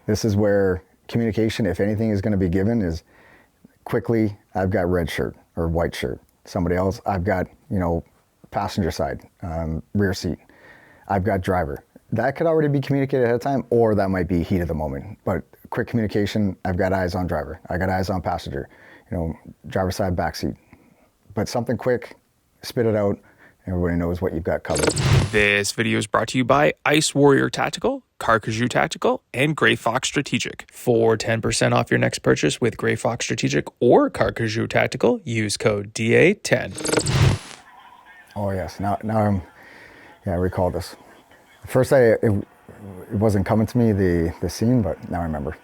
This is where communication, if anything is going to be given, is quickly, I've got red shirt or white shirt. Somebody else, I've got, passenger side, rear seat. I've got driver. That could already be communicated ahead of time, or that might be heat of the moment. But quick communication, I've got eyes on driver. I got eyes on passenger, driver side, back seat. But something quick, spit it out. Everybody knows what you've got covered. This video is brought to you by Ice Warrior Tactical, Carcajou Tactical, and Grey Fox Strategic. For 10% off your next purchase with Grey Fox Strategic or Carcajou Tactical, use code DA10. Oh yes, now I recall this. At first it wasn't coming to me, the scene, but now I remember.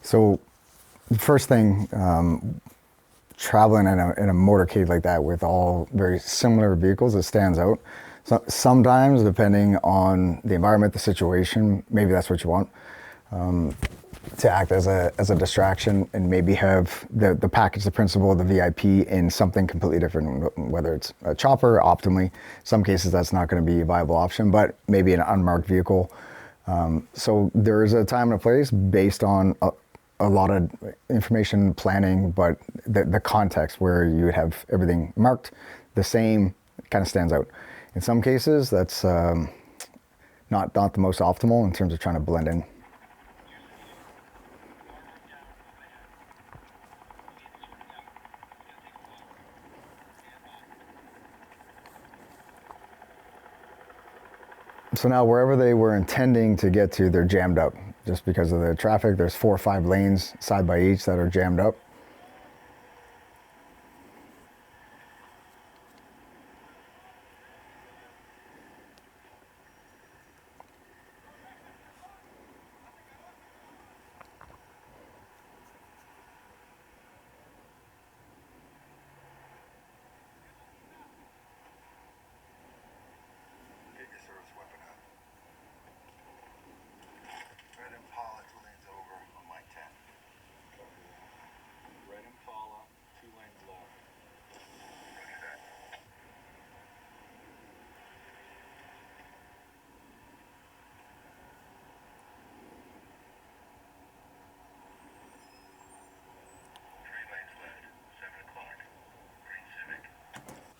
So, the first thing, traveling in a motorcade like that with all very similar vehicles, it stands out. So sometimes, depending on the environment, the situation, maybe that's what you want, to act as a distraction and maybe have the package, the principal, the VIP in something completely different, whether it's a chopper, optimally. Some cases that's not going to be a viable option, but maybe an unmarked vehicle. So there is a time and a place based on a lot of information planning, but the context where you would have everything marked the same kind of stands out. In some cases, that's not the most optimal in terms of trying to blend in. So now wherever they were intending to get to, they're jammed up. Just because of the traffic, there's 4 or 5 lanes side by each that are jammed up.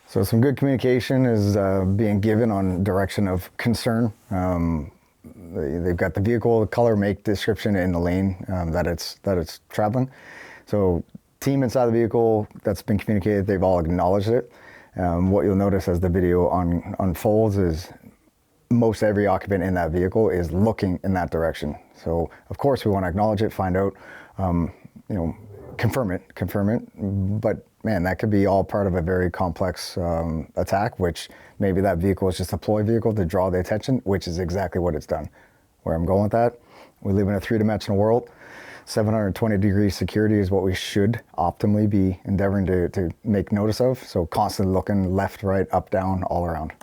So some good communication is being given on direction of concern. They've got the vehicle, the color, make, description, in the lane that it's traveling. So team inside the vehicle, that's been communicated, they've all acknowledged it. What you'll notice as the video unfolds is most every occupant in that vehicle is looking in that direction. So of course we want to acknowledge it, find out, confirm it, but man, that could be all part of a very complex attack, which maybe that vehicle is just a ploy vehicle to draw the attention, which is exactly what it's done. Where I'm going with that, we live in a 3-dimensional world. 720-degree security is what we should optimally be endeavoring to make notice of. So constantly looking left, right, up, down, all around.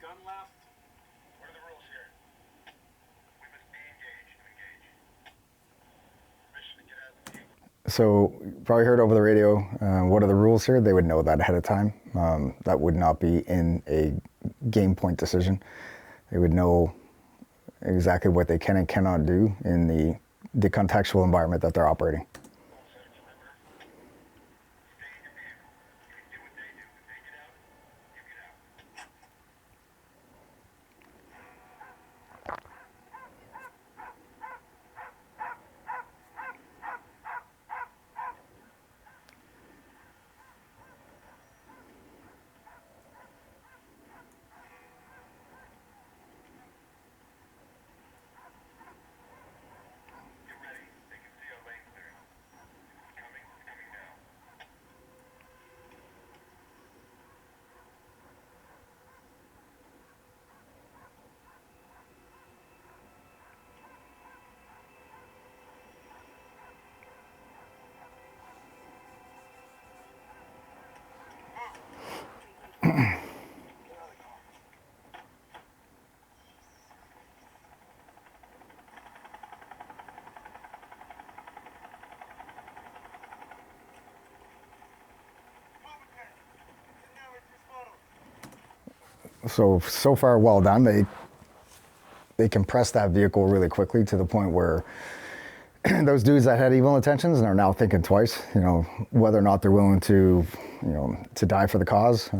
Gun left. What are the rules here? We must be engaged. Permission to get out of the vehicle. So you probably heard over the radio, what are the rules here? They would know that ahead of time. That would not be in a game point decision. They would know exactly what they can and cannot do in the contextual environment that they're operating. So far, well done. They compressed that vehicle really quickly to the point where those dudes that had evil intentions are now thinking twice, whether or not they're willing to, to die for the cause.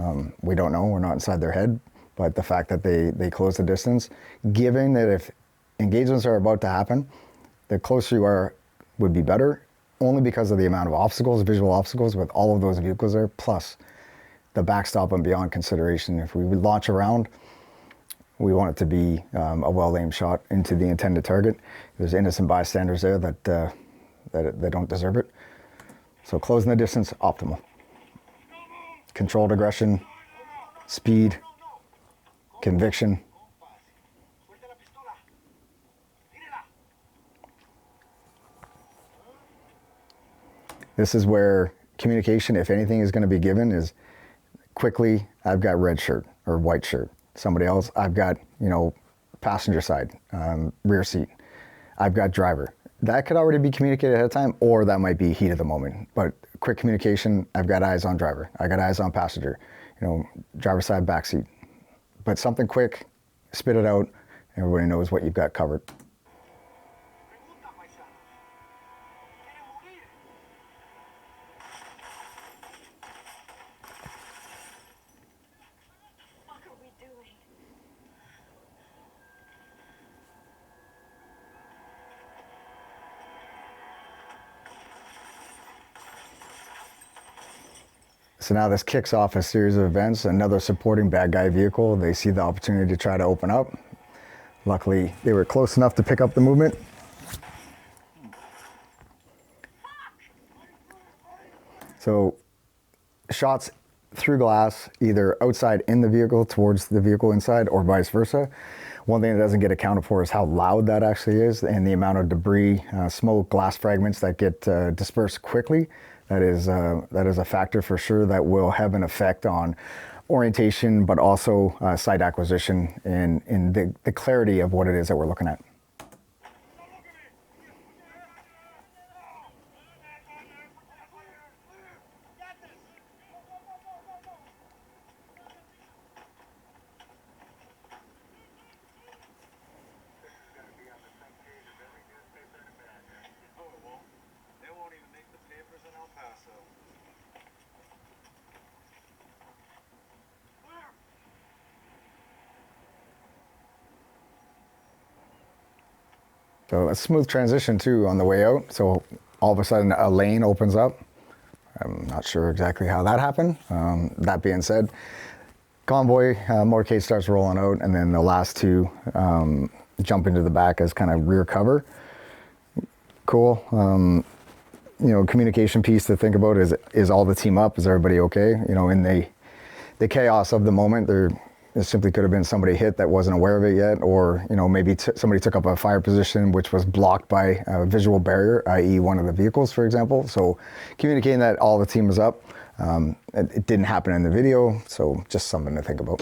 We don't know. We're not inside their head. But the fact that they closed the distance, given that if engagements are about to happen, the closer you are would be better, only because of the amount of obstacles, visual obstacles with all of those vehicles there, plus the backstop and beyond consideration. If we launch around, we want it to be a well-aimed shot into the intended target. There's innocent bystanders there that don't deserve it. So closing the distance, optimal. Controlled aggression, speed, conviction. This is where communication, if anything is going to be given, is quickly, I've got red shirt or white shirt. Somebody else, I've got, passenger side, rear seat. I've got driver. That could already be communicated ahead of time, or that might be heat of the moment. But quick communication, I've got eyes on driver. I got eyes on passenger, driver side, back seat. But something quick, spit it out, everybody knows what you've got covered. So now this kicks off a series of events. Another supporting bad guy vehicle. They see the opportunity to try to open up. Luckily, they were close enough to pick up the movement. So shots through glass, either outside in the vehicle towards the vehicle inside, or vice versa. One thing that doesn't get accounted for is how loud that actually is, and the amount of debris, smoke, glass fragments that get dispersed quickly. That is a factor for sure that will have an effect on orientation, but also site acquisition and the clarity of what it is that we're looking at. So a smooth transition too on the way out. So all of a sudden a lane opens up. I'm not sure exactly how that happened. That being said, convoy motorcade starts rolling out, and then the last two jump into the back as kind of rear cover. Cool. Communication piece to think about is all the team up? Is everybody okay? In the chaos of the moment, it simply could have been somebody hit that wasn't aware of it yet, or maybe somebody took up a fire position which was blocked by a visual barrier, i.e. one of the vehicles, for example. So communicating that all the team was up. It didn't happen in the video, so just something to think about.